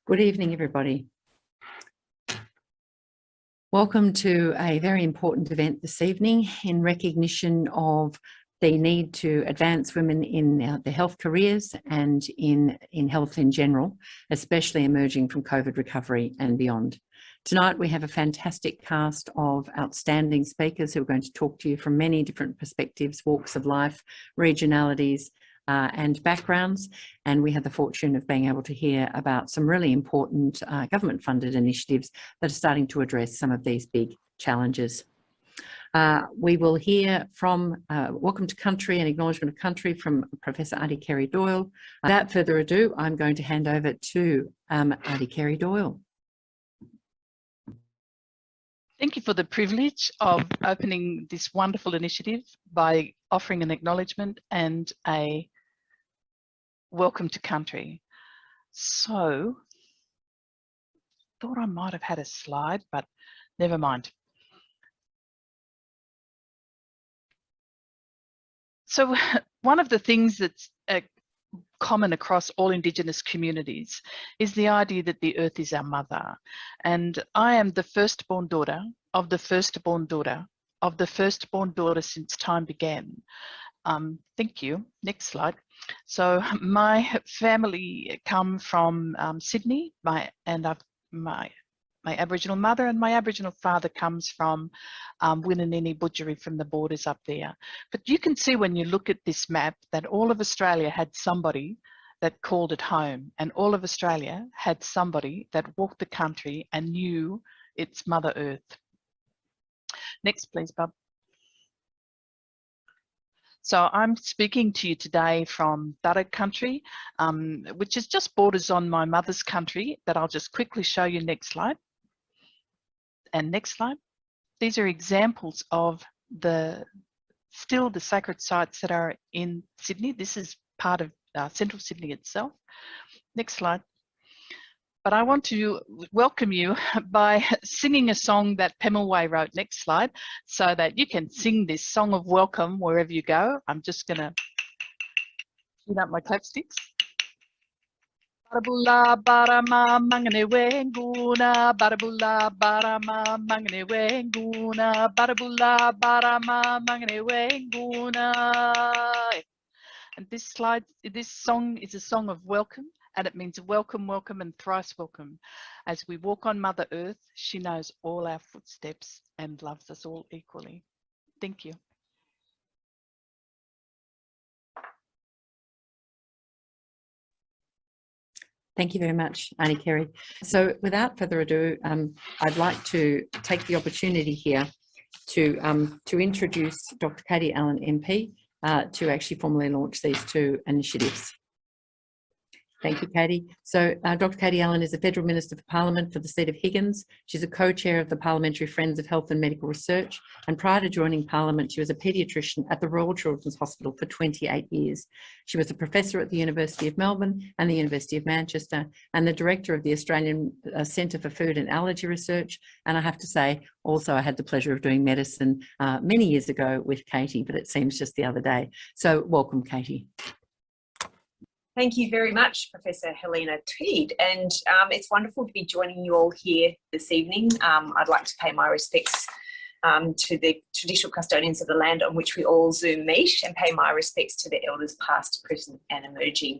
Good evening, everybody. Welcome to a very important event this evening in recognition of the need to advance women in their health careers and in health in general, especially emerging from COVID recovery and beyond. Tonight we have a fantastic cast of outstanding speakers who are going to talk to you from many different perspectives, walks of life, regionalities, and backgrounds, and we have the fortune of being able to hear about some really important government-funded initiatives that are starting to address some of these big challenges. We will hear from Welcome to Country and Acknowledgement of Country from Professor Aunty Kerrie Doyle. Without further ado, I'm going to hand over to Aunty Kerrie Doyle. Thank you for the privilege of opening this wonderful initiative by offering an acknowledgement and a welcome to country. So, thought I might have had a slide, but never mind. So one of the things that's common across all Indigenous communities is the idea that the earth is our mother. And I am the firstborn daughter of the firstborn daughter of the firstborn daughter since time began. Thank you. Next slide. So my family come from Sydney, my Aboriginal mother and my Aboriginal father comes from Winnanini Budgery from the borders up there. But you can see when you look at this map that all of Australia had somebody that called it home, and all of Australia had somebody that walked the country and knew its Mother Earth. Next, please, Bob. So I'm speaking to you today from Darug country, which is just borders on my mother's country that I'll just quickly show you. Next slide. And next slide. These are examples of the sacred sites that are in Sydney. This is part of central Sydney itself. Next slide. But I want to welcome you by singing a song that Pemulwey wrote. Next slide, so that you can sing this song of welcome wherever you go. I'm just going to tune up my clapsticks. Barabula barama mangane wenguna, barabula barama mangane wenguna, barabula barama mangane wenguna. And this song is a song of welcome. And it means welcome, welcome, and thrice welcome. As we walk on Mother Earth, she knows all our footsteps and loves us all equally. Thank you. Thank you very much, Aunty Kerrie. So without further ado, I'd like to take the opportunity here to introduce Dr. Katie Allen MP to actually formally launch these two initiatives. Thank you, Katie. So Dr. Katie Allen is a Federal Minister for Parliament for the seat of Higgins. She's a co-chair of the Parliamentary Friends of Health and Medical Research. And prior to joining Parliament, she was a paediatrician at the Royal Children's Hospital for 28 years. She was a professor at the University of Melbourne and the University of Manchester, and the director of the Australian Centre for Food and Allergy Research. And I have to say, also, I had the pleasure of doing medicine many years ago with Katie, but it seems just the other day. So welcome, Katie. Thank you very much, Professor Helena Teede, and it's wonderful to be joining you all here this evening. I'd like to pay my respects to the traditional custodians of the land on which we all Zoom meet, and pay my respects to the elders past, present and emerging.